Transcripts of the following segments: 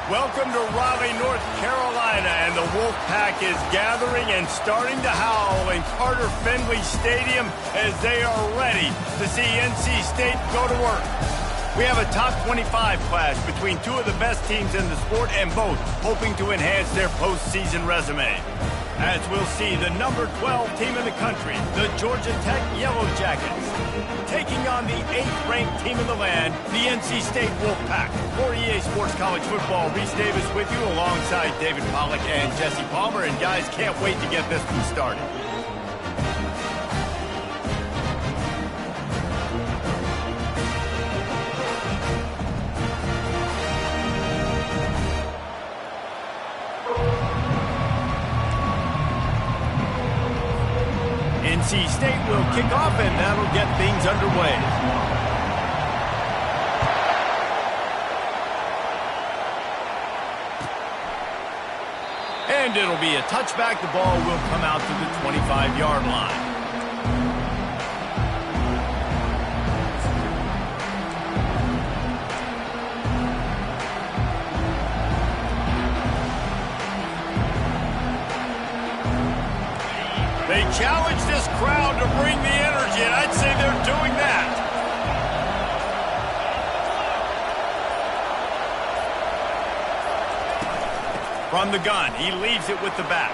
Welcome to Raleigh, North Carolina, and the Wolfpack is gathering and starting to howl in Carter Finley Stadium as they are ready to see NC State go to work. We have a top 25 clash between two of the best teams in the sport, and both hoping to enhance their postseason resume. As we'll see the number 12 team in the country, the Georgia Tech Yellow Jackets, taking on the 8th-ranked team in the land, the NC State Wolfpack. For EA Sports College Football, Reese Davis with you alongside David Pollack and Jesse Palmer. And guys, can't wait to get this one started. NC State will kick off, and that'll get things underway. And it'll be a touchback. The ball will come out to the 25-yard line. They challenge this crowd to bring the energy, and I'd say they're doing that. From the gun, he leaves it with the back.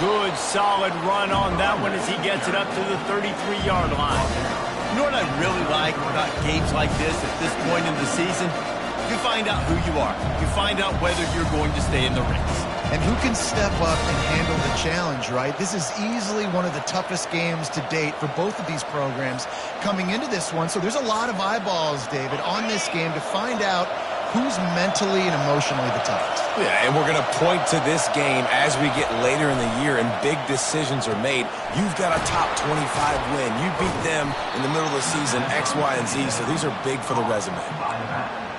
Good, solid run on that one as he gets it up to the 33-yard line. You know what I really like about games like this at this point in the season? You find out who you are. You find out whether you're going to stay in the race. And who can step up and handle the challenge, right? This is easily one of the toughest games to date for both of these programs coming into this one. So there's a lot of eyeballs, David, on this game to find out who's mentally and emotionally the toughest. Yeah, and we're going to point to this game as we get later in the year and big decisions are made. You've got a top 25 win. You beat them in the middle of the season, X, Y, and Z, so these are big for the resume.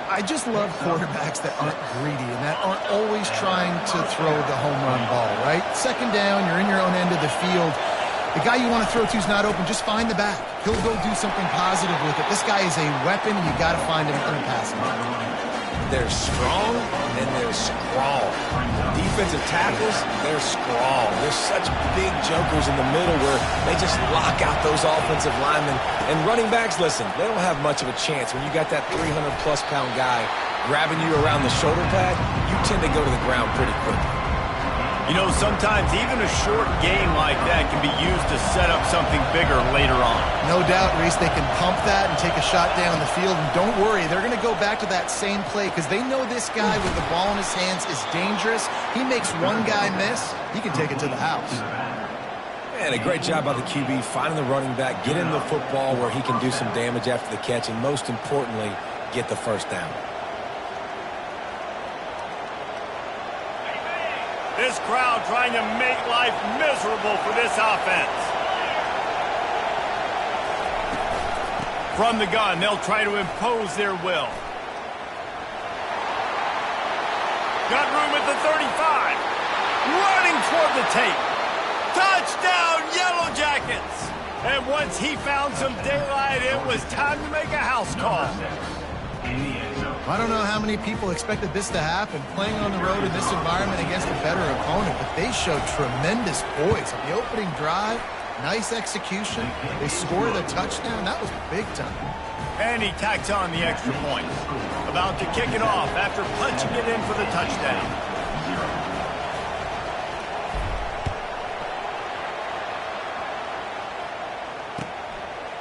I just love quarterbacks that aren't greedy and that aren't always trying to throw the home run ball, right? Second down, you're in your own end of the field. The guy you want to throw to is not open. Just find the back. He'll go do something positive with it. This guy is a weapon, and you got to find him in the passing. They're strong, and they're scrawl. Defensive tackles, they're scrawl. There's such big jokers in the middle where they just lock out those offensive linemen. And running backs, listen, they don't have much of a chance. When you got that 300-plus pound guy grabbing you around the shoulder pad, you tend to go to the ground pretty quickly. You know, sometimes even a short game like that can be used to set up something bigger later on. No doubt, Reese, they can pump that and take a shot down the field. And don't worry, they're going to go back to that same play because they know this guy with the ball in his hands is dangerous. He makes one guy miss, he can take it to the house. And a great job by the QB, finding the running back, get him the football where he can do some damage after the catch, and most importantly, get the first down. This crowd trying to make life miserable for this offense. From the gun, they'll try to impose their will. Got room at the 35. Running toward the tape. Touchdown, Yellow Jackets! And once he found some daylight, it was time to make a house call. I don't know how many people expected this to happen, playing on the road in this environment against a better opponent, but they showed tremendous poise on the opening drive. Nice execution. They scored a touchdown. That was big time. And he tacks on the extra point. About to kick it off after punching it in for the touchdown.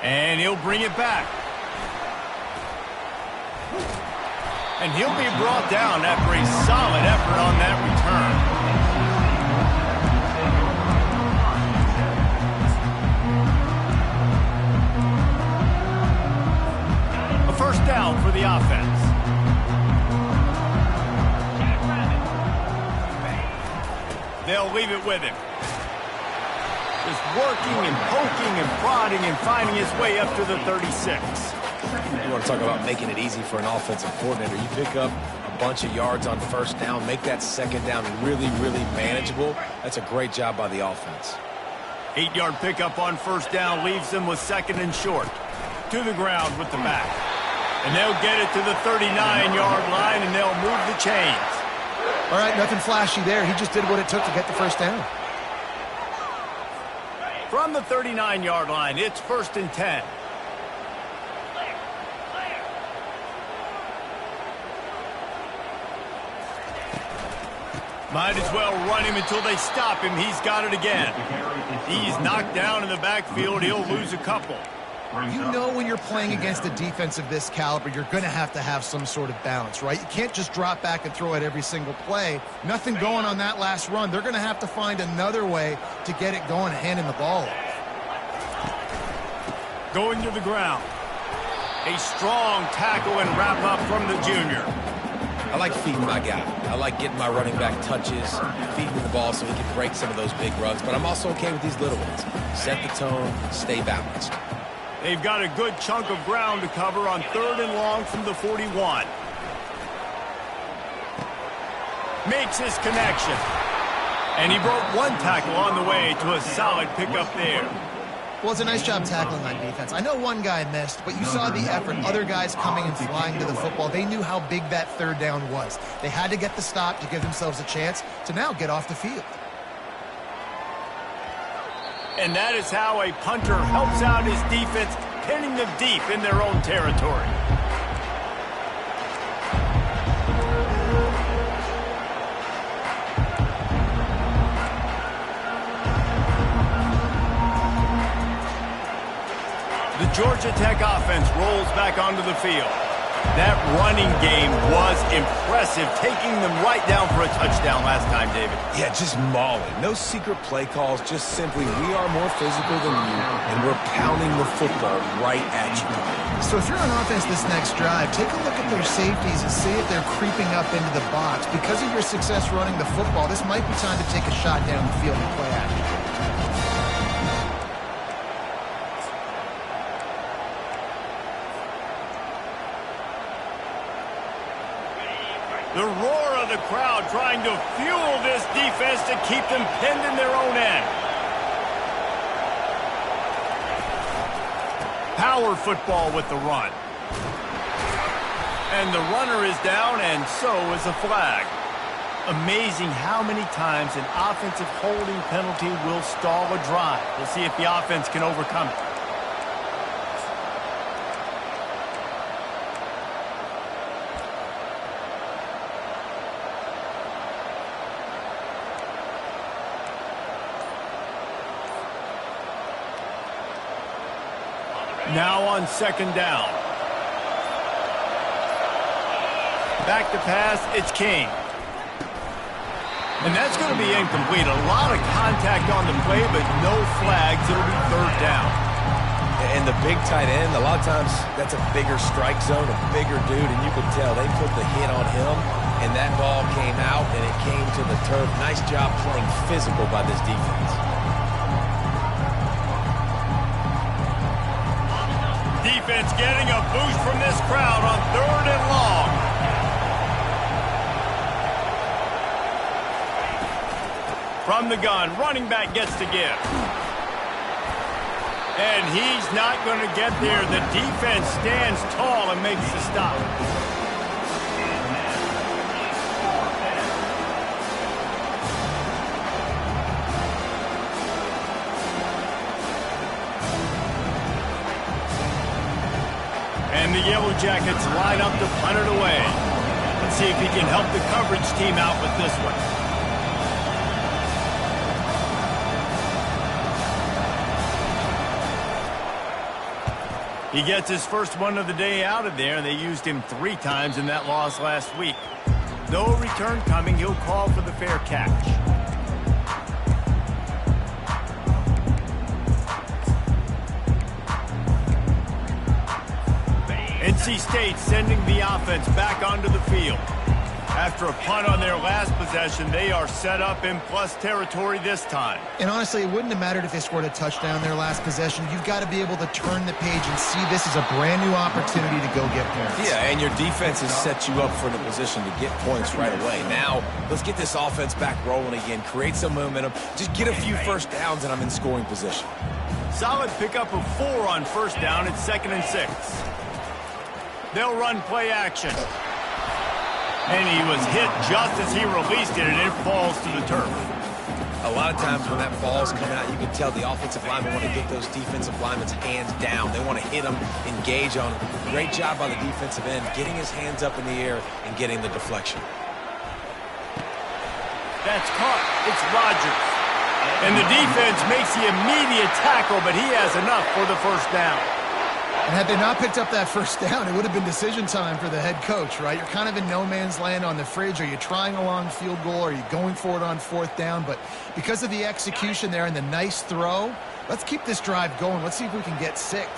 And he'll bring it back. And he'll be brought down after a solid effort on that return. A first down for the offense. They'll leave it with him. Just working and poking and prodding and finding his way up to the 36. You want to talk about making it easy for an offensive coordinator. You pick up a bunch of yards on first down, make that second down really, really manageable. That's a great job by the offense. 8-yard pickup on first down leaves them with second and short. To the ground with the back. And they'll get it to the 39-yard line, and they'll move the chains. All right, nothing flashy there. He just did what it took to get the first down. From the 39-yard line, it's 1st and 10. Might as well run him until they stop him. He's got it again. He's knocked down in the backfield. He'll lose a couple. You know when you're playing against a defense of this caliber, you're going to have some sort of balance, right? You can't just drop back and throw it every single play. Nothing going on that last run. They're going to have to find another way to get it going and handing the ball off. Going to the ground. A strong tackle and wrap up from the junior. I like feeding my guy. I like getting my running back touches, feeding him the ball so he can break some of those big runs. But I'm also okay with these little ones. Set the tone, stay balanced. They've got a good chunk of ground to cover on 3rd and long from the 41. Makes his connection. And he broke one tackle on the way to a solid pickup there. Well, it's a nice job tackling on defense. I know one guy missed, but you saw the effort. Other guys coming and flying to the football. They knew how big that 3rd down was. They had to get the stop to give themselves a chance to now get off the field. And that is how a punter helps out his defense, pinning them deep in their own territory. The Georgia Tech offense rolls back onto the field. That running game was impressive, taking them right down for a touchdown last time, David. Yeah, just mauling. No secret play calls, just simply we are more physical than you, and we're pounding the football right at you. So if you're on offense this next drive, take a look at their safeties and see if they're creeping up into the box. Because of your success running the football, this might be time to take a shot down the field and play action. The roar of the crowd trying to fuel this defense to keep them pinned in their own end. Power football with the run. And the runner is down, and so is a flag. Amazing how many times an offensive holding penalty will stall a drive. We'll see if the offense can overcome it. Now on 2nd down. Back to pass, it's King. And that's going to be incomplete. A lot of contact on the play, but no flags. It'll be 3rd down. And the big tight end, a lot of times that's a bigger strike zone, a bigger dude, and you can tell they put the hit on him, and that ball came out, and it came to the turf. Nice job playing physical by this defense. Defense getting a boost from this crowd on 3rd and long. From the gun, running back gets to give. And he's not going to get there. The defense stands tall and makes the stop. And the Yellow Jackets line up to punt it away. Let's see if he can help the coverage team out with this one. He gets his first one of the day out of there. They used him 3 times in that loss last week. No return coming. He'll call for the fair catch. NC State sending the offense back onto the field. After a punt on their last possession, they are set up in plus territory this time. And honestly, it wouldn't have mattered if they scored a touchdown their last possession. You've got to be able to turn the page and see this as a brand new opportunity to go get points. Yeah, and your defense has set you up for the position to get points right away. Now, let's get this offense back rolling again, create some momentum, just get a few first downs, and I'm in scoring position. Solid pickup of 4 on 1st down. It's 2nd and 6. They'll run play action. And he was hit just as he released it, and it falls to the turf. A lot of times when that ball's coming out, you can tell the offensive linemen want to get those defensive linemen's hands down. They want to hit them, engage on them. Great job by the defensive end, getting his hands up in the air and getting the deflection. That's caught. It's Rodgers. And the defense makes the immediate tackle, but he has enough for the first down. And had they not picked up that first down, it would have been decision time for the head coach, right? You're kind of in no man's land on the fridge. Are you trying a long field goal? Are you going for it on fourth down? But because of the execution there and the nice throw, let's keep this drive going. Let's see if we can get 6.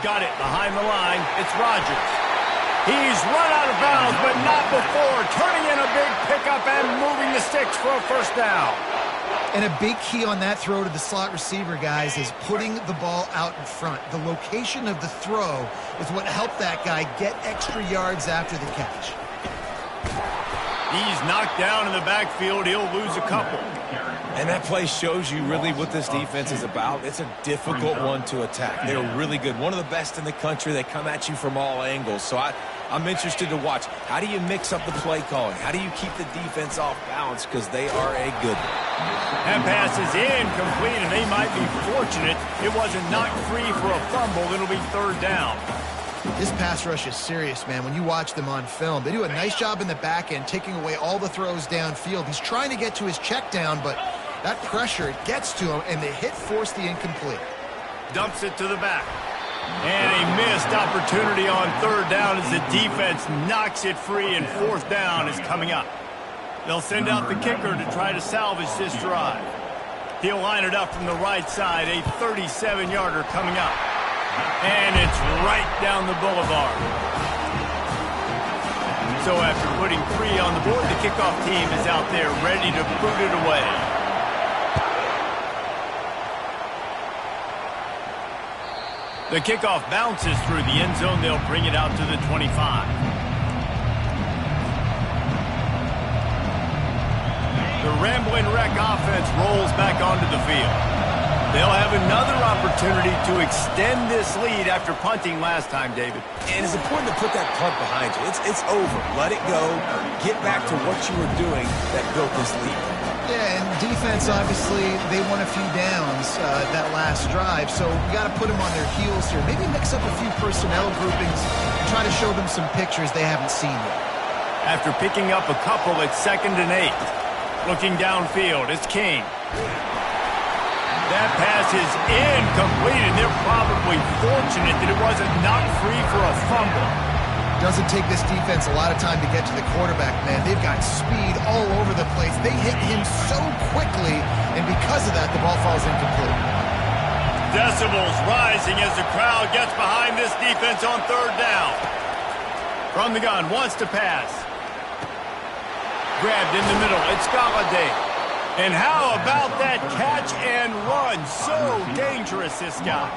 Got it behind the line. It's Rodgers. He's run out of bounds, but not before. Turning in a big pickup and moving the sticks for a first down. And a big key on that throw to the slot receiver, guys, is putting the ball out in front. The location of the throw is what helped that guy get extra yards after the catch. He's knocked down in the backfield. He'll lose a couple. And that play shows you really what this defense is about. It's a difficult one to attack. They're really good. One of the best in the country. They come at you from all angles. So I'm interested to watch. How do you mix up the play calling? How do you keep the defense off balance? Because they are a good one. That pass is incomplete, and they might be fortunate it wasn't knocked free for a fumble. It'll be third down. This pass rush is serious, man. When you watch them on film, they do a nice job in the back end, taking away all the throws downfield. He's trying to get to his check down, but that pressure, it gets to him, and the hit forced the incomplete. Dumps it to the back. And a missed opportunity on third down as the defense knocks it free, and fourth down is coming up. They'll send out the kicker to try to salvage this drive. He'll line it up from the right side, a 37-yarder coming up. And it's right down the boulevard. So after putting 3 on the board, the kickoff team is out there ready to boot it away. The kickoff bounces through the end zone. They'll bring it out to the 25. The Ramblin' Wreck offense rolls back onto the field. They'll have another opportunity to extend this lead after punting last time, David. And it's important to put that punt behind you. It's over. Let it go. Get back to what you were doing that built this lead. Yeah, and defense, obviously, they won a few downs that last drive, so you got to put them on their heels here. Maybe mix up a few personnel groupings and try to show them some pictures they haven't seen yet. After picking up a couple, it's 2nd and 8. Looking downfield, it's King. That pass is incomplete, and they're probably fortunate that it wasn't knocked free for a fumble. Doesn't take this defense a lot of time to get to the quarterback, man. They've got speed all over the place. They hit him so quickly, and because of that, the ball falls incomplete. Decibels rising as the crowd gets behind this defense on third down. From the gun, wants to pass. Grabbed in the middle, it's Galladay. And how about that catch and run? So dangerous, this guy.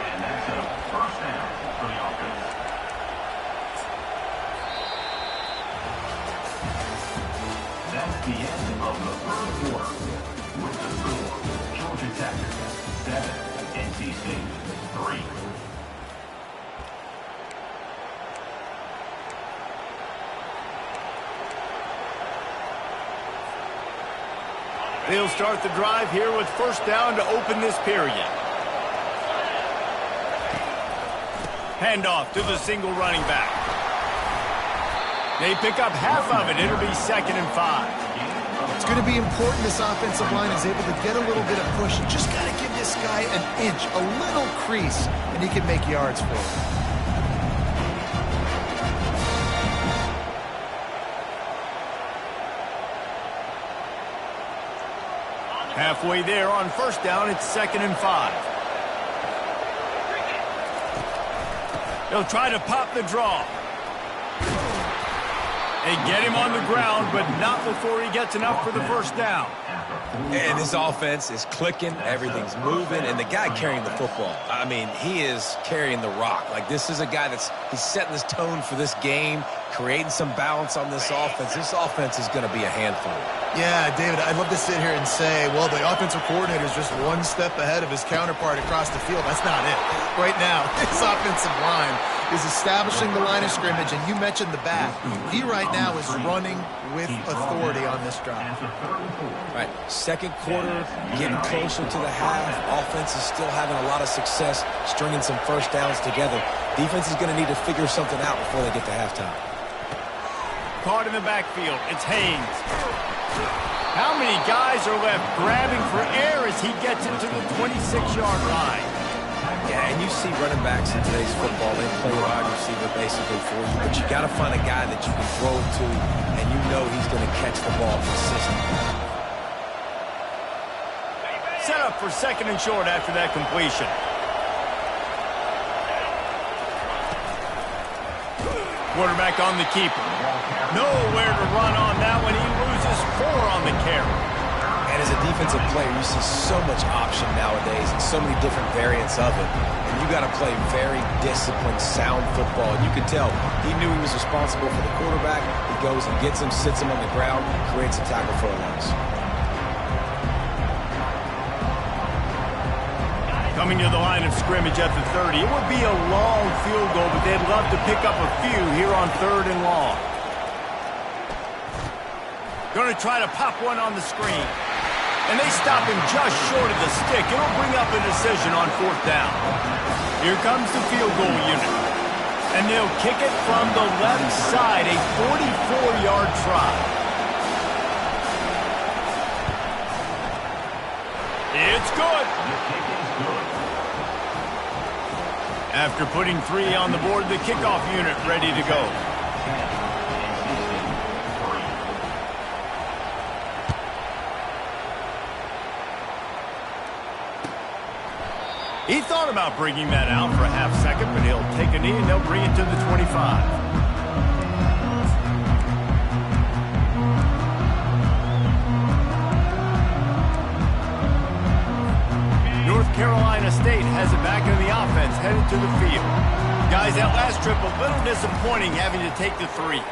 And that's a first down for the offense. That's the end of the first quarter. With the score, Georgia Tech 7, NC State 3. They'll start the drive here with first down to open this period. Handoff to the single running back. They pick up half of it. It'll be 2nd and 5. It's going to be important this offensive line is able to get a little bit of push. You just got to give this guy an inch, a little crease, and he can make yards for it. Halfway there on first down, it's 2nd and 5. They'll try to pop the draw. They get him on the ground, but not before he gets enough for the first down. And this offense is clicking, everything's moving, and the guy carrying the football, I mean, he is carrying the rock. Like, this is a guy he's setting this tone for this game, creating some balance on this offense. This offense is going to be a handful. Yeah, David, I'd love to sit here and say, well, the offensive coordinator is just one step ahead of his counterpart across the field. That's not it. Right now, his offensive line is establishing the line of scrimmage, and you mentioned the back. He right now is running with authority on this drive. Right, second quarter, getting closer to the half. Offense is still having a lot of success stringing some first downs together. Defense is going to need to figure something out before they get to halftime. Caught in the backfield. It's Haynes. How many guys are left grabbing for air as he gets into the 26-yard line? Yeah, and you see running backs in today's football, they play wide receiver basically for you, but you got to find a guy that you can throw to, and you know he's going to catch the ball consistently. Set up for second and short after that completion. Quarterback on the keeper. Nowhere to run on that one. He loses 4 on the carry. And as a defensive player, you see so much option nowadays and so many different variants of it. And you got to play very disciplined, sound football. And you can tell he knew he was responsible for the quarterback. He goes and gets him, sits him on the ground, creates a tackle for a loss. Coming to the line of scrimmage at the 30. It would be a long field goal, but they'd love to pick up a few here on 3rd and long. Going to try to pop one on the screen. And they stop him just short of the stick. It'll bring up a decision on 4th down. Here comes the field goal unit. And they'll kick it from the left side, a 44-yard try. It's good. After putting 3 on the board, the kickoff unit ready to go. He thought about bringing that out for a half second, but he'll take a knee and they'll bring it to the 25. North Carolina State has it back in the offense, headed to the field. Guys, that last trip a little disappointing having to take the 3.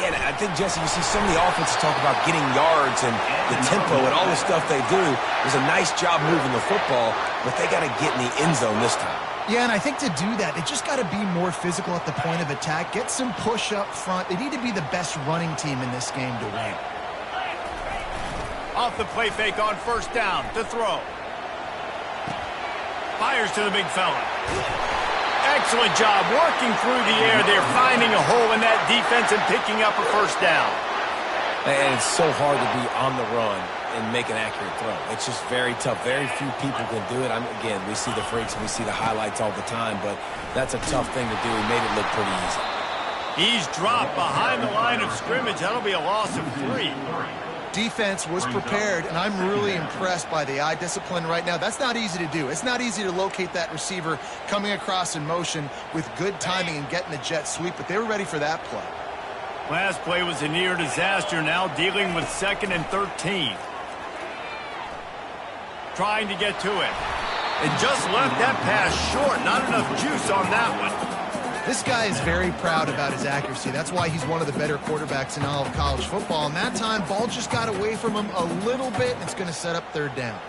Yeah, I think, Jesse, you see so many offenses talk about getting yards and the tempo and all the stuff they do. It was a nice job moving the football, but they got to get in the end zone this time. Yeah, and I think to do that, they just got to be more physical at the point of attack, get some push up front. They need to be the best running team in this game to win. Off the play fake on 1st down to throw. Fires to the big fella. Excellent job working through the air. They're finding a hole in that defense and picking up a 1st down. And it's so hard to be on the run and make an accurate throw. It's just very tough. Very few people can do it. Again, we see the freaks and we see the highlights all the time, but that's a tough thing to do. He made it look pretty easy. He's dropped behind the line of scrimmage. That'll be a loss of 3. Defense was prepared, and I'm really impressed by the eye discipline right now. That's not easy to do. It's not easy to locate that receiver coming across in motion with good timing and getting the jet sweep, but they were ready for that play. Last play was a near disaster, now dealing with 2nd and 13. Trying to get to it. And just left that pass short. Not enough juice on that one. This guy is very proud about his accuracy. That's why he's one of the better quarterbacks in all of college football. And that time, ball just got away from him a little bit. It's going to set up 3rd down.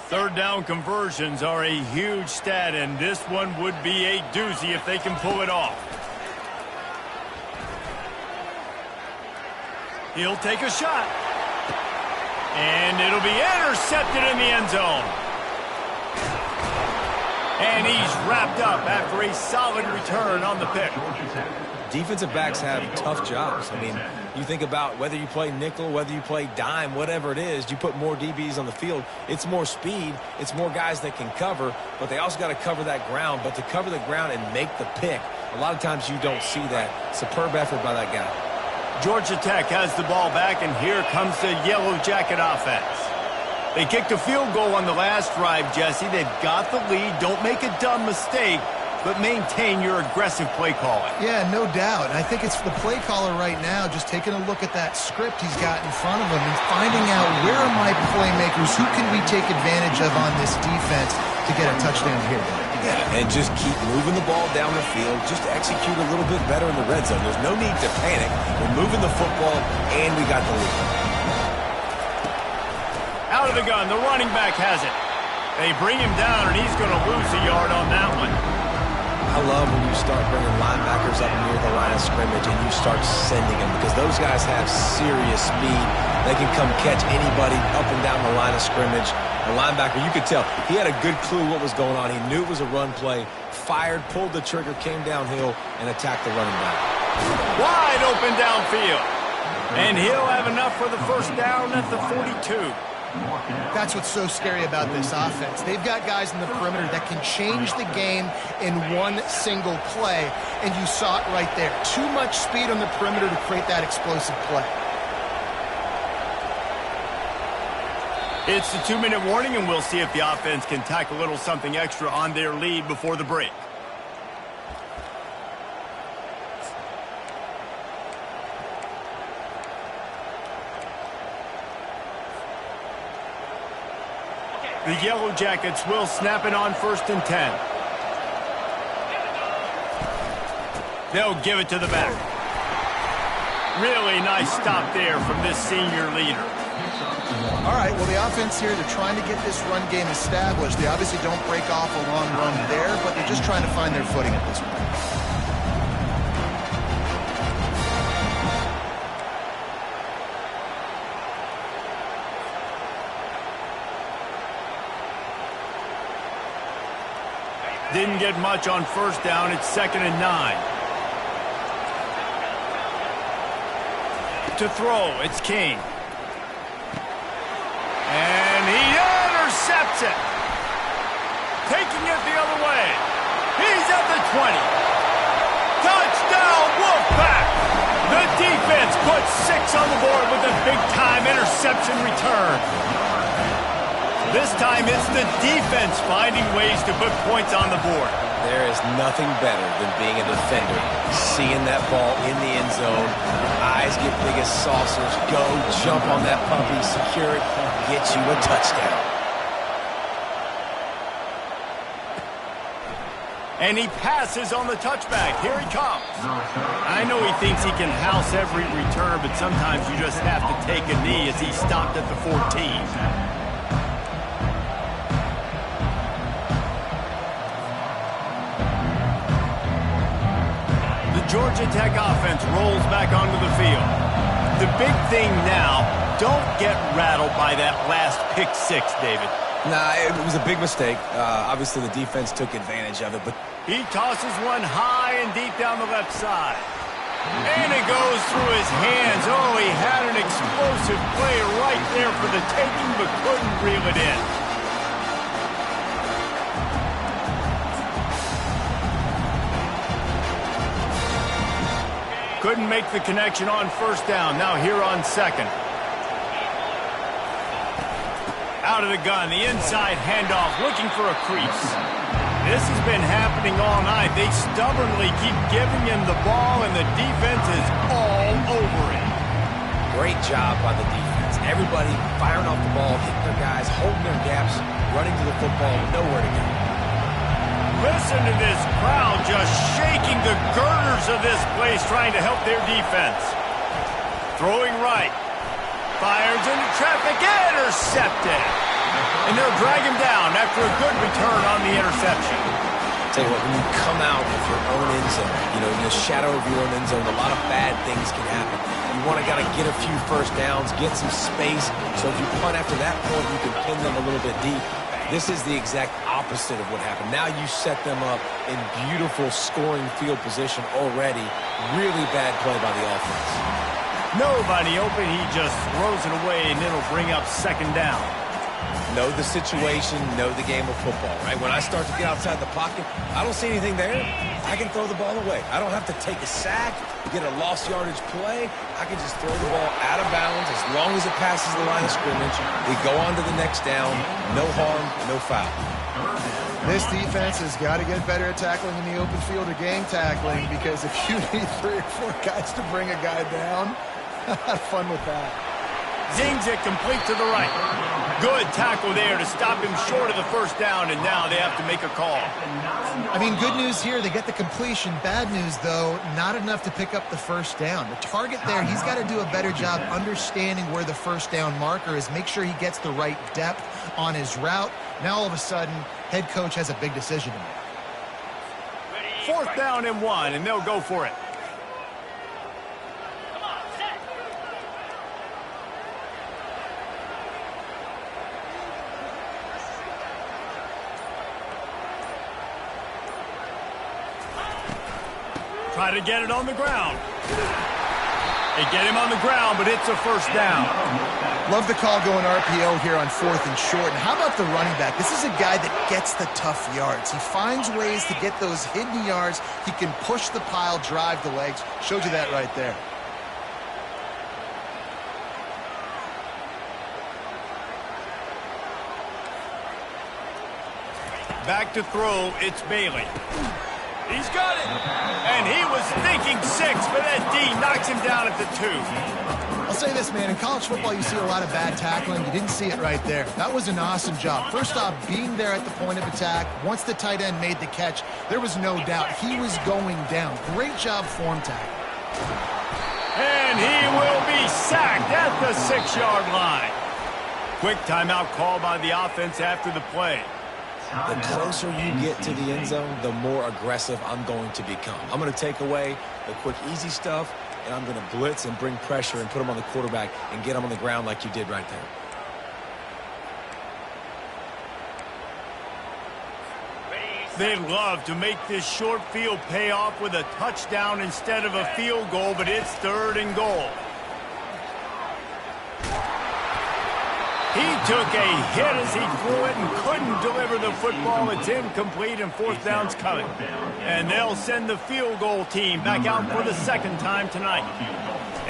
Third down conversions are a huge stat, and this one would be a doozy if they can pull it off. He'll take a shot. And it'll be intercepted in the end zone. And he's wrapped up after a solid return on the pick. Defensive backs have tough jobs. I mean, you think about whether you play nickel, whether you play dime, whatever it is, you put more DBs on the field. It's more speed. It's more guys that can cover, but they also got to cover that ground. But to cover the ground and make the pick, a lot of times you don't see that. Superb effort by that guy. Georgia Tech has the ball back, and here comes the Yellow Jacket offense. They kicked a field goal on the last drive, Jesse. They've got the lead. Don't make a dumb mistake. but maintain your aggressive play calling. Yeah, no doubt. And I think it's the play caller right now just taking a look at that script he's got in front of him and finding out where are my playmakers, who can we take advantage of on this defense to get a touchdown here. Yeah, and just keep moving the ball down the field. Just execute a little bit better in the red zone. There's no need to panic. We're moving the football, and we got the lead. Out of the gun, the running back has it. They bring him down, and he's going to lose a yard on that one. I love when you start bringing linebackers up near the line of scrimmage and you start sending them because those guys have serious speed. They can come catch anybody up and down the line of scrimmage. The linebacker, you could tell, he had a good clue what was going on. He knew it was a run play, fired, pulled the trigger, came downhill, and attacked the running back. Wide open downfield. And he'll have enough for the first down at the 42. That's what's so scary about this offense. They've got guys in the perimeter that can change the game in one single play, and you saw it right there. Too much speed on the perimeter to create that explosive play. It's the 2-minute warning, and we'll see if the offense can tack a little something extra on their lead before the break. The Yellow Jackets will snap it on 1st and 10. They'll give it to the back. Really nice stop there from this senior leader. All right, well, the offense here, they're trying to get this run game established. They obviously don't break off a long run there, but they're just trying to find their footing at this point. Didn't get much on 1st down. It's 2nd and 9. To throw, it's King. And he intercepts it. Taking it the other way. He's at the 20. Touchdown, Wolfpack! The defense puts 6 on the board with a big-time interception return. This time it's the defense finding ways to put points on the board. There is nothing better than being a defender, seeing that ball in the end zone, your eyes get big as saucers, go, jump on that puppy, secure it, get you a touchdown. And he passes on the touchback. Here he comes. I know he thinks he can house every return, but sometimes you just have to take a knee as he stopped at the 14. Georgia Tech offense rolls back onto the field. The big thing now, don't get rattled by that last pick 6, David. Nah, it was a big mistake. Obviously, the defense took advantage of it, but he tosses one high and deep down the left side. And it goes through his hands. Oh, he had an explosive play right there for the taking, but couldn't reel it in. Couldn't make the connection on 1st down. Now here on 2nd. Out of the gun, the inside handoff, looking for a crease. This has been happening all night. They stubbornly keep giving him the ball, and the defense is all over it. Great job by the defense. Everybody firing off the ball, hitting their guys, holding their gaps, running to the football, nowhere to go. Listen to this crowd just shaking the girders of this place, trying to help their defense. Throwing right. Fires into traffic. Intercepted. And they'll drag him down after a good return on the interception. Tell you what, when you come out of your own end zone, you know, in the shadow of your own end zone, a lot of bad things can happen. You want to gotta get a few 1st downs, get some space, so if you punt after that point, you can pin them a little bit deep. This is the exact opposite of what happened. Now you set them up in beautiful scoring field position already. Really bad play by the offense. Nobody open. He just throws it away, and it'll bring up 2nd down. Know the situation, know the game of football, right? When I start to get outside the pocket, I don't see anything there. I can throw the ball away. I don't have to take a sack, get a lost yardage play. I can just throw the ball out of bounds as long as it passes the line of scrimmage. We go on to the next down. No harm, no foul. This defense has got to get better at tackling in the open field or game tackling, because if you need 3 or 4 guys to bring a guy down, have fun with that. Zings it complete to the right. Good tackle there to stop him short of the first down, and now they have to make a call. I mean, good news here, they get the completion. Bad news, though, not enough to pick up the first down. The target there, he's got to do a better job understanding where the first down marker is, make sure he gets the right depth on his route. Now, all of a sudden, head coach has a big decision to make. 4th down and 1, and they'll go for it. Try to get it on the ground. They get him on the ground, but it's a first down. Love the call going RPO here on 4th and short. And how about the running back? This is a guy that gets the tough yards. He finds ways to get those hidden yards. He can push the pile, drive the legs. Showed you that right there. Back to throw, it's Bailey. He's got it. And he was thinking 6, but that D knocks him down at the 2. I'll say this, man. In college football, you see a lot of bad tackling. You didn't see it right there. That was an awesome job. First off, being there at the point of attack. Once the tight end made the catch, there was no doubt he was going down. Great job form tackle. And he will be sacked at the 6-yard line. Quick timeout call by the offense after the play. The closer you get to the end zone, the more aggressive I'm going to become. I'm going to take away the quick, easy stuff, and I'm going to blitz and bring pressure and put him on the quarterback and get him on the ground like you did right there. They'd love to make this short field pay off with a touchdown instead of a field goal, but it's 3rd and goal. He took a hit as he threw it and couldn't deliver the football. It's incomplete, and 4th down's coming. And they'll send the field goal team back out for the 2nd time tonight.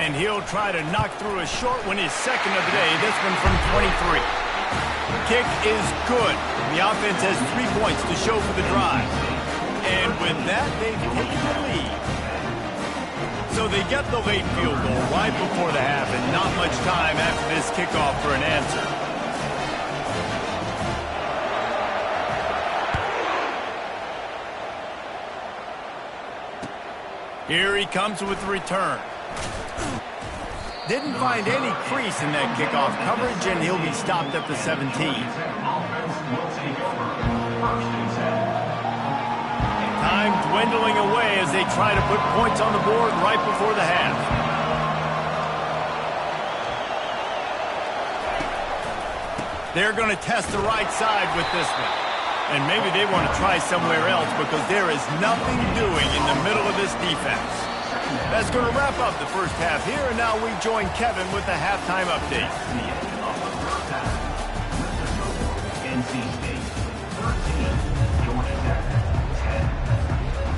And he'll try to knock through a short one, his 2nd of the day, this one from 23. Kick is good. The offense has 3 points to show for the drive. And with that, they've taken the lead. So they get the late field goal right before the half, and not much time after this kickoff for an answer. Here he comes with the return. Didn't find any crease in that kickoff coverage, and he'll be stopped at the 17. Time dwindling away as they try to put points on the board right before the half. They're going to test the right side with this one. And maybe they want to try somewhere else because there is nothing doing in the middle of this defense. That's going to wrap up the first half here, and now we join Kevin with the halftime update.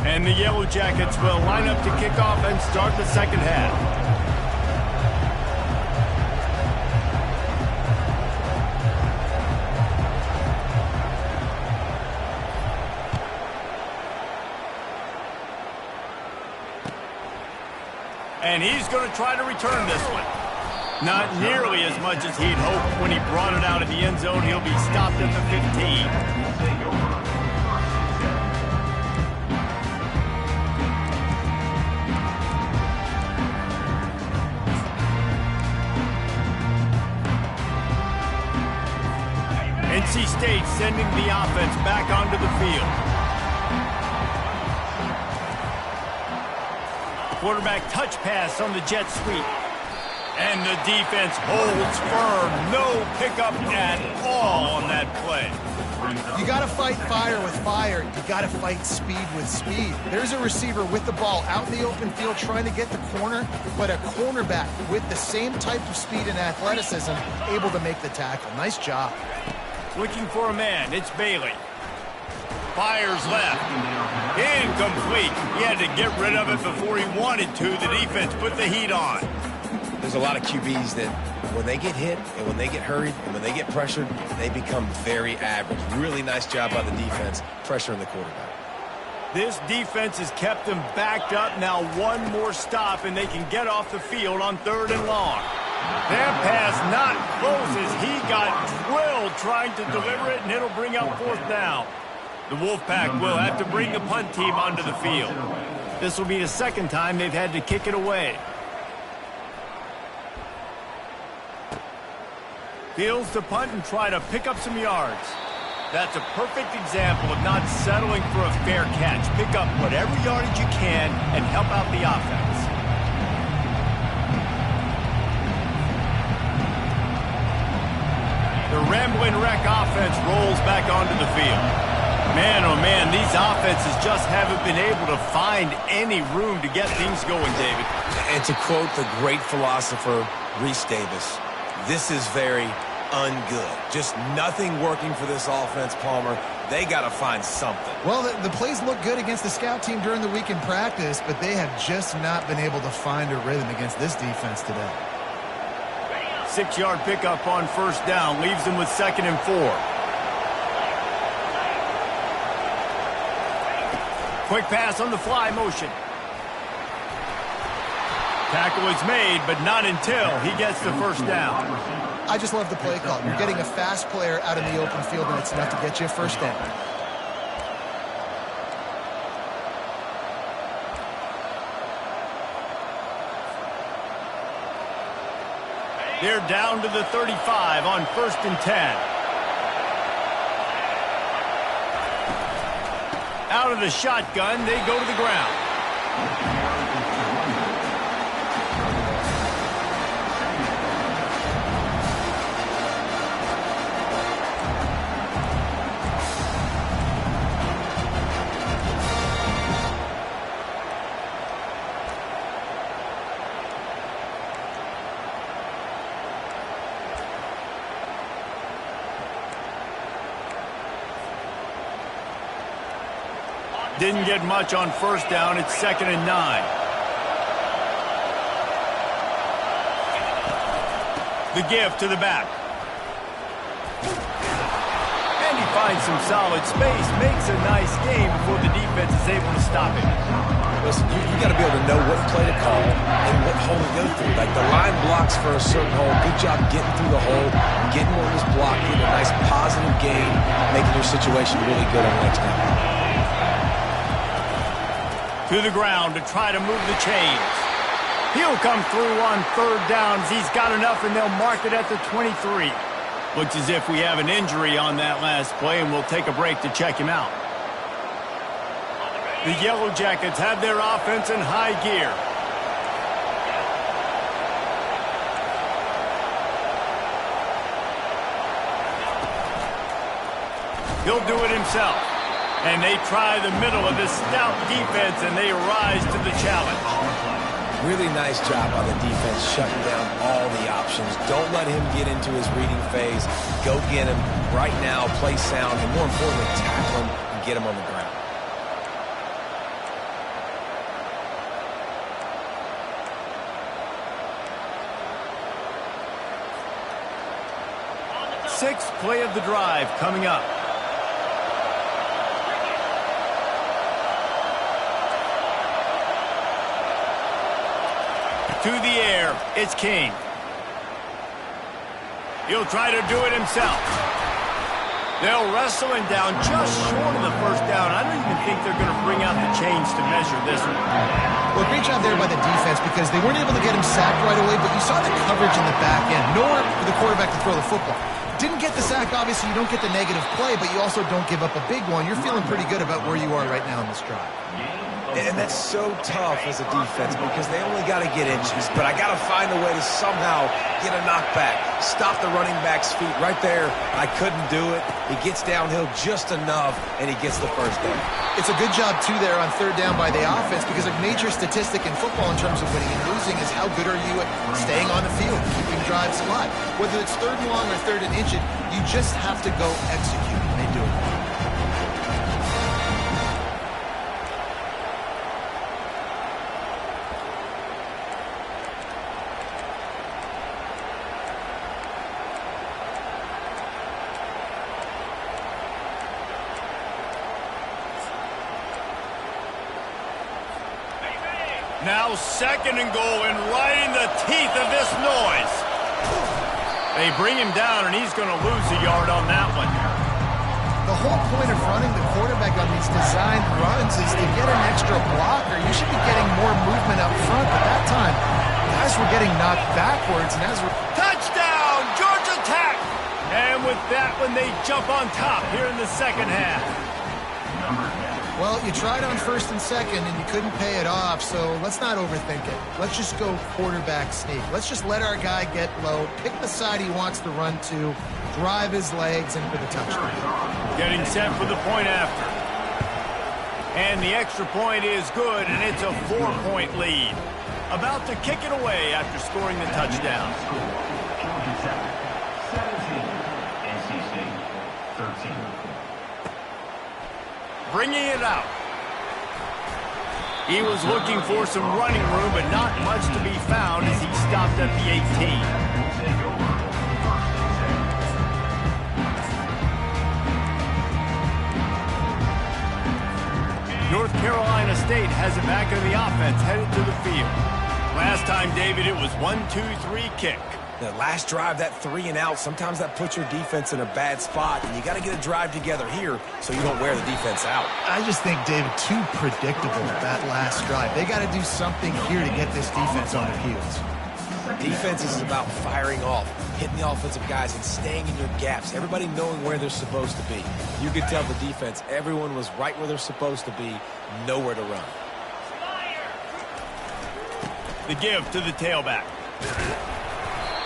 And the Yellow Jackets will line up to kick off and start the second half. And he's going to try to return this one. Not nearly as much as he'd hoped when he brought it out of the end zone. He'll be stopped at the 15. NC State sending the offense back onto the field. Quarterback touch pass on the jet sweep. And the defense holds firm. No pickup at all on that play. You got to fight fire with fire. You got to fight speed with speed. There's a receiver with the ball out in the open field trying to get the corner, but a cornerback with the same type of speed and athleticism able to make the tackle. Nice job. Looking for a man. It's Bailey. Fires left. Incomplete. He had to get rid of it before he wanted to. The defense put the heat on. There's a lot of QBs that when they get hit and when they get hurried and when they get pressured, they become very average. Really nice job by the defense pressuring the quarterback. This defense has kept them backed up. Now one more stop, and they can get off the field on 3rd and long. That pass not close as he got drilled trying to deliver it, and it'll bring up 4th down. The Wolfpack will have to bring the punt team onto the field. This will be the 2nd time they've had to kick it away. Fields to punt and try to pick up some yards. That's a perfect example of not settling for a fair catch. Pick up whatever yardage you can and help out the offense. The Rambling Wreck offense rolls back onto the field. Man, oh man, these offenses just haven't been able to find any room to get things going, David. And to quote the great philosopher, Reese Davis, this is very ungood. Just nothing working for this offense, Palmer. They got to find something. Well, the plays look good against the scout team during the week in practice, but they have just not been able to find a rhythm against this defense today. 6-yard pickup on 1st down leaves them with 2nd and 4. Quick pass on the fly motion. Tackle is made, but not until he gets the 1st down. I just love the play call. You're getting a fast player out in the open field, and it's enough to get you a 1st down. They're down to the 35 on 1st and 10. Out of the shotgun, they go to the ground. Didn't get much on 1st down. It's 2nd and 9. The give to the back. And he finds some solid space. Makes a nice game before the defense is able to stop him. Listen, you got to be able to know what play to call and what hole to go through. Like the line blocks for a certain hole. Good job getting through the hole, getting what was blocked, getting a nice positive gain, making your situation really good on the next down. To the ground to try to move the chains. He'll come through on 3rd down as he's got enough, and they'll mark it at the 23. Looks as if we have an injury on that last play, and we'll take a break to check him out. The Yellow Jackets have their offense in high gear. He'll do it himself. And they try the middle of this stout defense, and they rise to the challenge. Really nice job by the defense shutting down all the options. Don't let him get into his reading phase. Go get him right now, play sound, and more importantly, tackle him and get him on the ground. Sixth play of the drive coming up. To the air, it's King. He'll try to do it himself. They'll wrestle him down just short of the 1st down. I don't even think they're going to bring out the chains to measure this one. Well, great job there by the defense because they weren't able to get him sacked right away, but you saw the coverage in the back end. Nowhere for the quarterback to throw the football. Didn't get the sack, obviously you don't get the negative play, but you also don't give up a big one. You're feeling pretty good about where you are right now in this drive. And that's so tough as a defense because they only got to get inches. But I got to find a way to somehow get a knockback, stop the running back's feet right there. I couldn't do it. He gets downhill just enough, and he gets the 1st down. It's a good job, too, there on 3rd down by the offense because a major statistic in football in terms of winning and losing is how good are you at staying on the field, keeping drives alive. Whether it's 3rd and long or 3rd and inch, you just have to go execute, and they do it. Now 2nd and goal, and right in the teeth of this noise. They bring him down, and he's going to lose a yard on that one. The whole point of running the quarterback on these designed runs is to get an extra blocker. You should be getting more movement up front, but that time, guys were getting knocked backwards. And as touchdown, Georgia Tech! And with that one, they jump on top here in the second half. Well, you tried on 1st and 2nd, and you couldn't pay it off, so let's not overthink it. Let's just go quarterback sneak. Let's just let our guy get low, pick the side he wants to run to, drive his legs in for the touchdown. Getting set for the point after. And the extra point is good, and it's a 4-point lead. About to kick it away after scoring the touchdown. Georgia Tech, 17. NC State, 13. Bringing it out. He was looking for some running room, but not much to be found as he stopped at the 18. North Carolina State has it back in the offense, headed to the field. Last time, David, it was 1-2-3 kick. The last drive, that 3-and-out, sometimes that puts your defense in a bad spot, and you got to get a drive together here so you don't wear the defense out. I just think, David, too predictable that last drive. They got to do something here to get this defense on their heels. Defense is about firing off, hitting the offensive guys, and staying in your gaps. Everybody knowing where they're supposed to be. You could tell the defense, everyone was right where they're supposed to be, nowhere to run. The give to the tailback.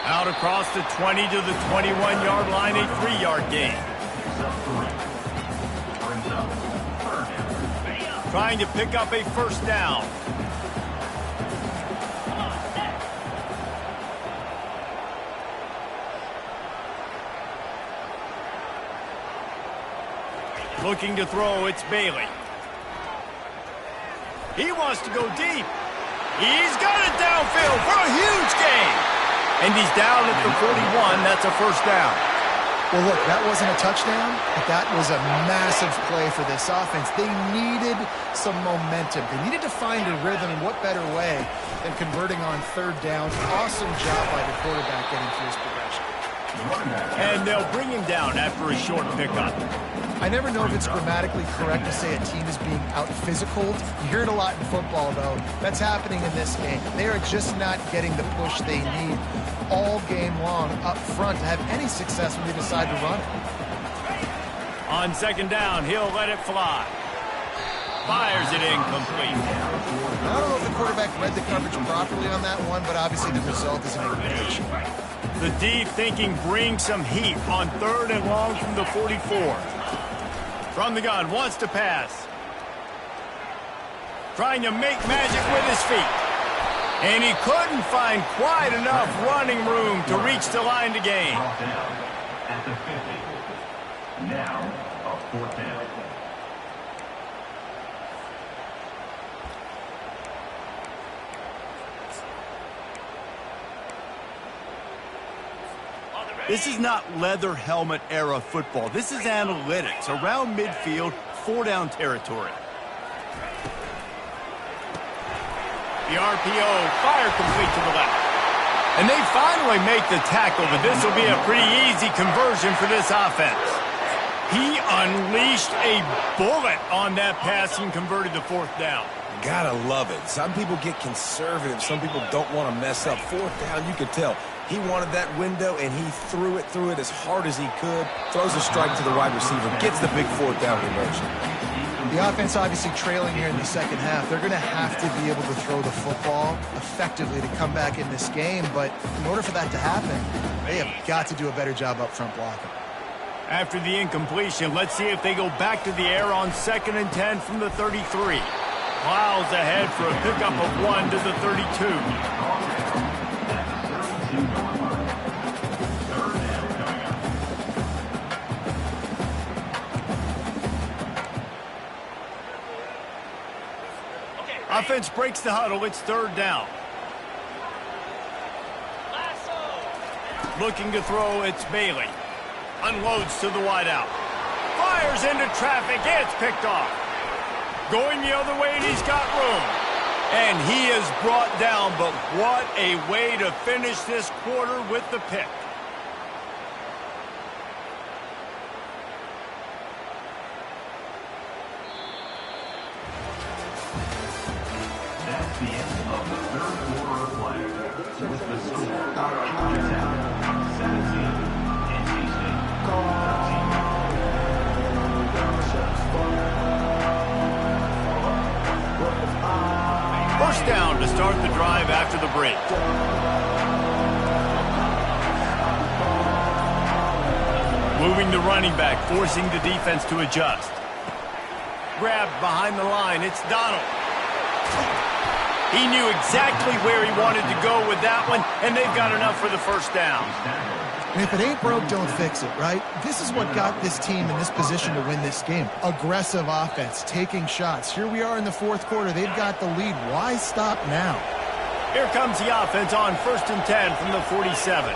Out across the 20 to the 21-yard line, a 3-yard gain. Trying to pick up a first down. Looking to throw, it's Bailey. He wants to go deep. He's got it downfield for a huge gain. And he's down at the 41. That's a first down. Well, look, that wasn't a touchdown, but that was a massive play for this offense. They needed some momentum. They needed to find a rhythm, and what better way than converting on 3rd down. Awesome job by the quarterback getting through his progression. And they'll bring him down after a short pickup. I never know if it's grammatically correct to say a team is being out-physicaled. You hear it a lot in football, though. That's happening in this game. They are just not getting the push they need all game long up front to have any success when they decide to run it. On 2nd down, he'll let it fly. Fires it incomplete. I don't know if the quarterback read the coverage properly on that one, but obviously the result is an incompletion. The deep thinking brings some heat on 3rd and long from the 44. From the gun, wants to pass. Trying to make magic with his feet. And he couldn't find quite enough running room to reach the line to gain. At the 50. Now, a 4th down. This is not leather helmet era football. This is analytics. Around midfield, 4-down territory. The RPO, fire complete to the left. And they finally make the tackle, but this will be a pretty easy conversion for this offense. He unleashed a bullet on that pass and converted the 4th down. Gotta love it. Some people get conservative. Some people don't want to mess up. 4th down, you could tell. He wanted that window, and he threw it as hard as he could. Throws a strike to the wide receiver. Gets the big 4th down conversion. The offense obviously trailing here in the second half. They're going to have to be able to throw the football effectively to come back in this game. But in order for that to happen, they have got to do a better job up front blocking. After the incompletion, let's see if they go back to the air on 2nd and 10 from the 33. Plows ahead for a pickup of 1 to the 32. Offense breaks the huddle. It's 3rd down. Looking to throw, it's Bailey. Unloads to the wideout. Fires into traffic. It's picked off. Going the other way, and he's got room. And he is brought down, but what a way to finish this quarter with the pick. That's the end of the third quarter of play. With the score, Georgia Tech 17, NC State 13. First down to start the drive after the break. Moving the running back, forcing the defense to adjust. Grabbed behind the line, it's Donald. He knew exactly where he wanted to go with that one, and they've got enough for the first down. And if it ain't broke, don't fix it, right? This is what got this team in this position to win this game. Aggressive offense, taking shots. Here we are in the fourth quarter. They've got the lead. Why stop now? Here comes the offense on 1st and 10 from the 47.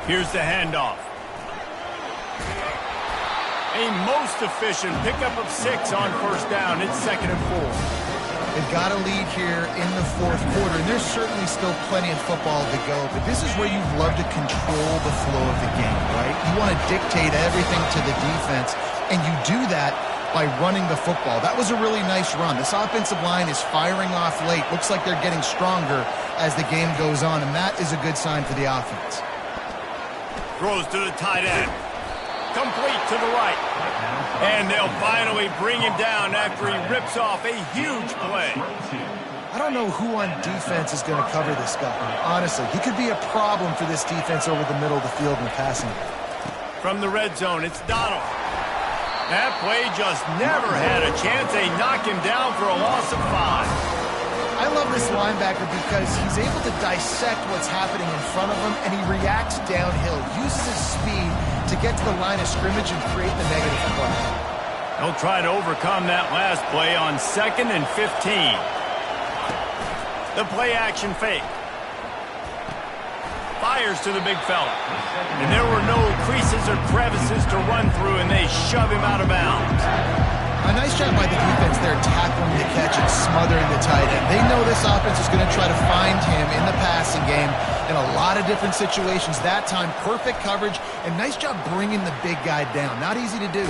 Here's the handoff. A most efficient pickup of 6 on first down. It's 2nd and 4. They've got a lead here in the fourth quarter, and there's certainly still plenty of football to go, but this is where you'd love to control the flow of the game, right? You want to dictate everything to the defense, and you do that by running the football. That was a really nice run. This offensive line is firing off late. Looks like they're getting stronger as the game goes on, and that is a good sign for the offense. Throws to the tight end. Complete to the right. And they'll finally bring him down after he rips off a huge play. I don't know who on defense is going to cover this guy. Honestly, he could be a problem for this defense over the middle of the field in the passing game. From the red zone, it's Donald. That play just never had a chance. They knock him down for a loss of 5. I love this linebacker because he's able to dissect what's happening in front of him, and he reacts downhill, uses his speed to get to the line of scrimmage and create the negative play. He'll try to overcome that last play on 2nd and 15. The play action fake. Fires to the big fella. And there were no creases or crevices to run through, and they shove him out of bounds. A nice job by the defense there, tackling the catch and smothering the tight end. They know this offense is going to try to find him in the passing game in a lot of different situations. That time, perfect coverage, and nice job bringing the big guy down. Not easy to do.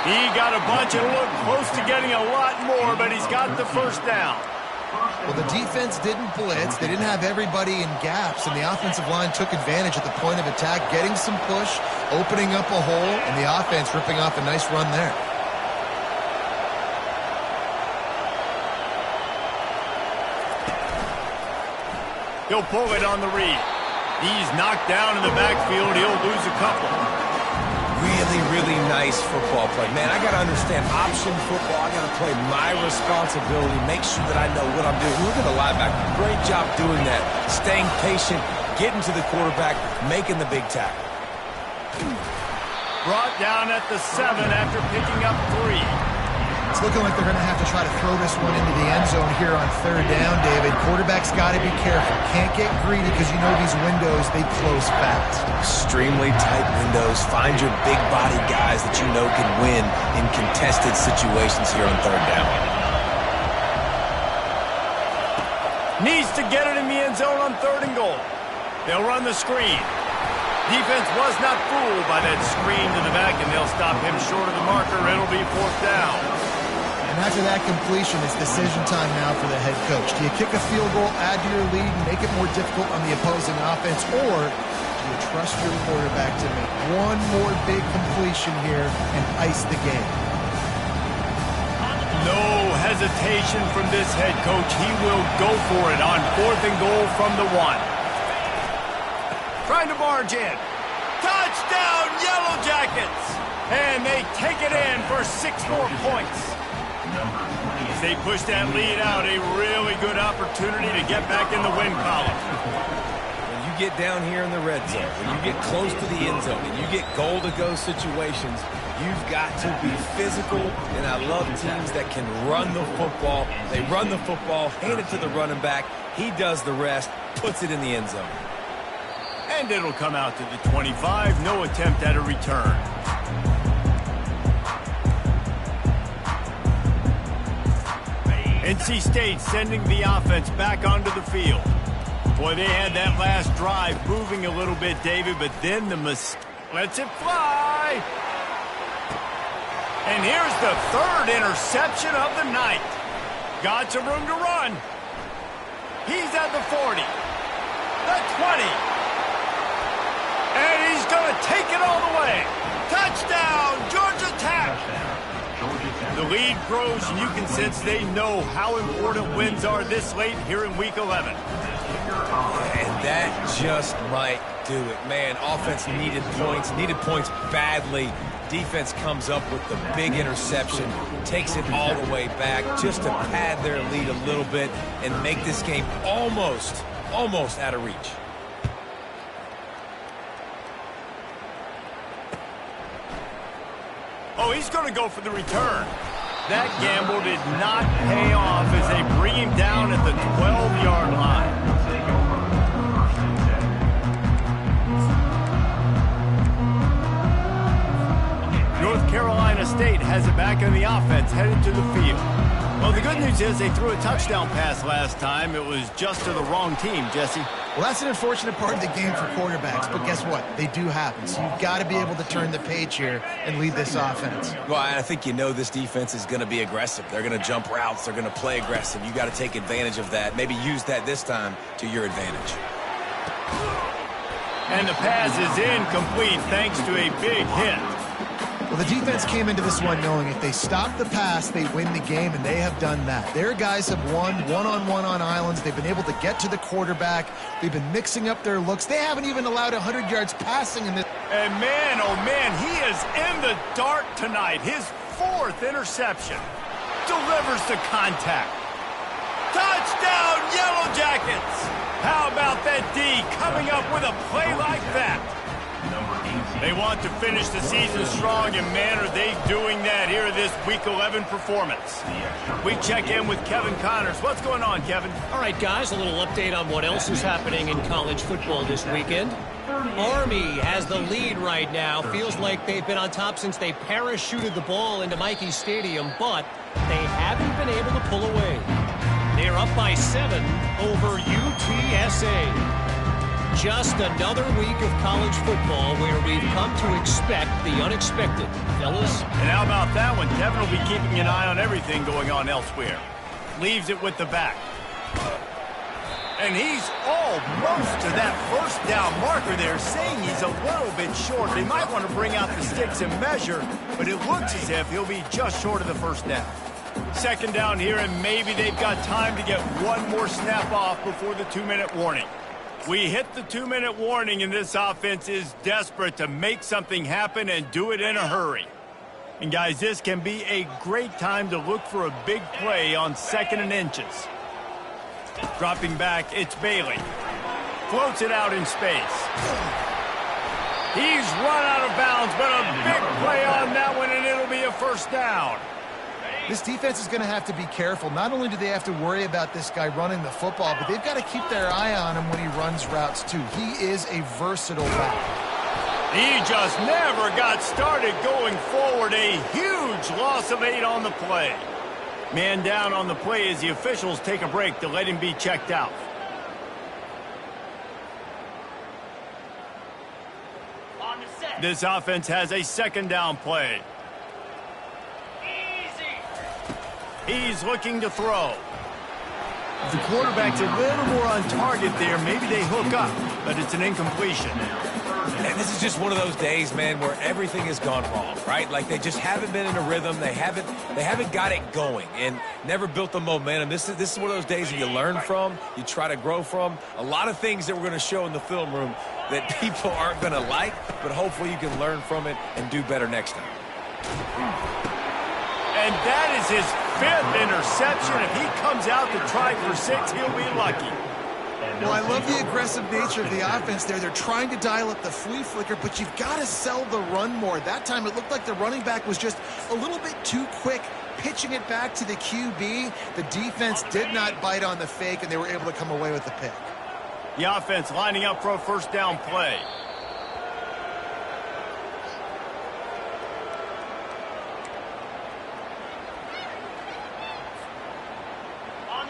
He got a bunch and looked close to getting a lot more, but he's got the first down. Well, the defense didn't blitz. They didn't have everybody in gaps, and the offensive line took advantage at the point of attack, getting some push, opening up a hole, and the offense ripping off a nice run there. He'll pull it on the read. He's knocked down in the backfield. He'll lose a couple. Really, really nice football play. Man, I got to understand option football. I got to play my responsibility, make sure that I know what I'm doing. Look at the linebacker. Great job doing that. Staying patient, getting to the quarterback, making the big tackle. Brought down at the 7 after picking up 3. It's looking like they're going to have to try to throw this one into the end zone here on 3rd down, David. Quarterback's got to be careful. Can't get greedy because you know these windows, they close fast. Extremely tight windows. Find your big body guys that you know can win in contested situations here on 3rd down. Needs to get it in the end zone on 3rd and goal. They'll run the screen. Defense was not fooled by that screen to the back, and they'll stop him short of the marker. It'll be 4th down. And after that completion, it's decision time now for the head coach. Do you kick a field goal, add to your lead, and make it more difficult on the opposing offense, or do you trust your quarterback to make one more big completion here and ice the game? No hesitation from this head coach. He will go for it on 4th and goal from the 1. Trying to barge in. Touchdown, Yellow Jackets! And they take it in for 6 more points. As they push that lead out, a really good opportunity to get back in the win column. When you get down here in the red zone, when you get close to the end zone, and you get goal-to-go situations, you've got to be physical, and I love teams that can run the football. They run the football, hand it to the running back. He does the rest, puts it in the end zone. And it'll come out to the 25. No attempt at a return. NC State sending the offense back onto the field. Boy, they had that last drive moving a little bit, David, but then the lets it fly. And here's the third interception of the night. Got some room to run. He's at the 40, the 20. And he's going to take it all the way. Touchdown, Georgia Tech. The lead grows, and you can sense they know how important wins are this late here in Week 11. And that just might do it. Man, offense needed points badly. Defense comes up with the big interception, takes it all the way back just to pad their lead a little bit and make this game almost out of reach. Oh, he's going to go for the return. That gamble did not pay off as they bring him down at the 12-yard line. North Carolina State has it back on the offense, headed to the field. Well, the good news is they threw a touchdown pass last time. It was just to the wrong team, Jesse. Well, that's an unfortunate part of the game for quarterbacks, but guess what? They do happen. So you've got to be able to turn the page here and lead this offense. Well, I think you know this defense is going to be aggressive. They're going to jump routes. They're going to play aggressive. You got to take advantage of that. Maybe use that this time to your advantage. And the pass is incomplete thanks to a big hit. Well, the defense came into this one knowing if they stop the pass, they win the game, and they have done that. Their guys have won one-on-one on islands. They've been able to get to the quarterback. They've been mixing up their looks. They haven't even allowed 100 yards passing in this. And man, oh man, he is in the dark tonight. His fourth interception. Delivers the contact. Touchdown, Yellow Jackets! How about that D coming up with a play like that? They want to finish the season strong, and man, are they doing that here in this Week 11 performance. We check in with Kevin Connors. What's going on, Kevin? All right, guys, a little update on what else is happening in college football this weekend. Army has the lead right now. Feels like they've been on top since they parachuted the ball into Michie Stadium, but they haven't been able to pull away. They're up by 7 over UTSA. Just another week of college football where we've come to expect the unexpected, fellas. And how about that one? Kevin will be keeping an eye on everything going on elsewhere. Leaves it with the back. And he's almost to that first down marker there, saying he's a little bit short. They might want to bring out the sticks and measure, but it looks as if he'll be just short of the first down. Second down here, and maybe they've got time to get one more snap off before the 2-minute warning. We hit the 2-minute warning, and this offense is desperate to make something happen and do it in a hurry. And, guys, this can be a great time to look for a big play on 2nd and inches. Dropping back, it's Bailey. Floats it out in space. He's run out of bounds, but a big play on that one, and it'll be a first down. This defense is going to have to be careful. Not only do they have to worry about this guy running the football, but they've got to keep their eye on him when he runs routes, too. He is a versatile back. He just never got started going forward. A huge loss of 8 on the play. Man down on the play as the officials take a break to let him be checked out. This offense has a 2nd down play. He's looking to throw. If the quarterback's a little more on target there, maybe they hook up, but it's an incompletion. And this is just one of those days, man, where everything has gone wrong, right? Like they just haven't been in a rhythm. They haven't got it going and never built the momentum. This is one of those days that you learn from, you try to grow from. A lot of things that we're going to show in the film room that people aren't going to like, but hopefully you can learn from it and do better next time. And that is his 5th interception. If he comes out to try for 6, he'll be lucky. Well, I love the aggressive nature of the offense there. They're trying to dial up the flea flicker, but you've got to sell the run more. That time it looked like the running back was just a little bit too quick, pitching it back to the QB. The defense did not bite on the fake, and they were able to come away with the pick. The offense lining up for a first down play.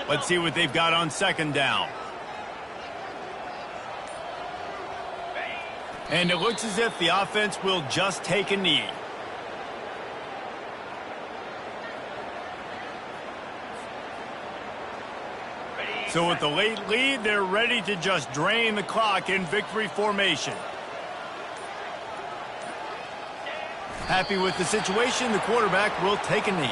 Let's see what they've got on second down. And it looks as if the offense will just take a knee. So with the late lead, they're ready to just drain the clock in victory formation. Happy with the situation, the quarterback will take a knee.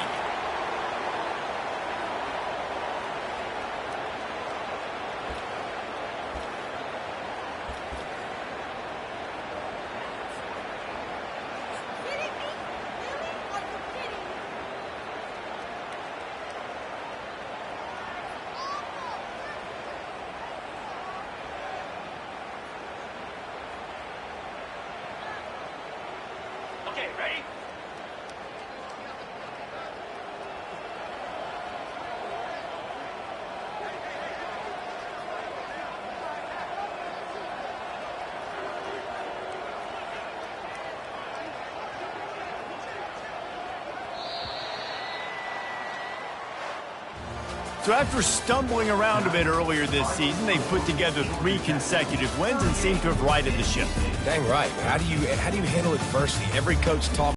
Okay, ready? So after stumbling around a bit earlier this season, they put together 3 consecutive wins and seem to have righted the ship. Dang right. How do you handle adversity? Every coach talks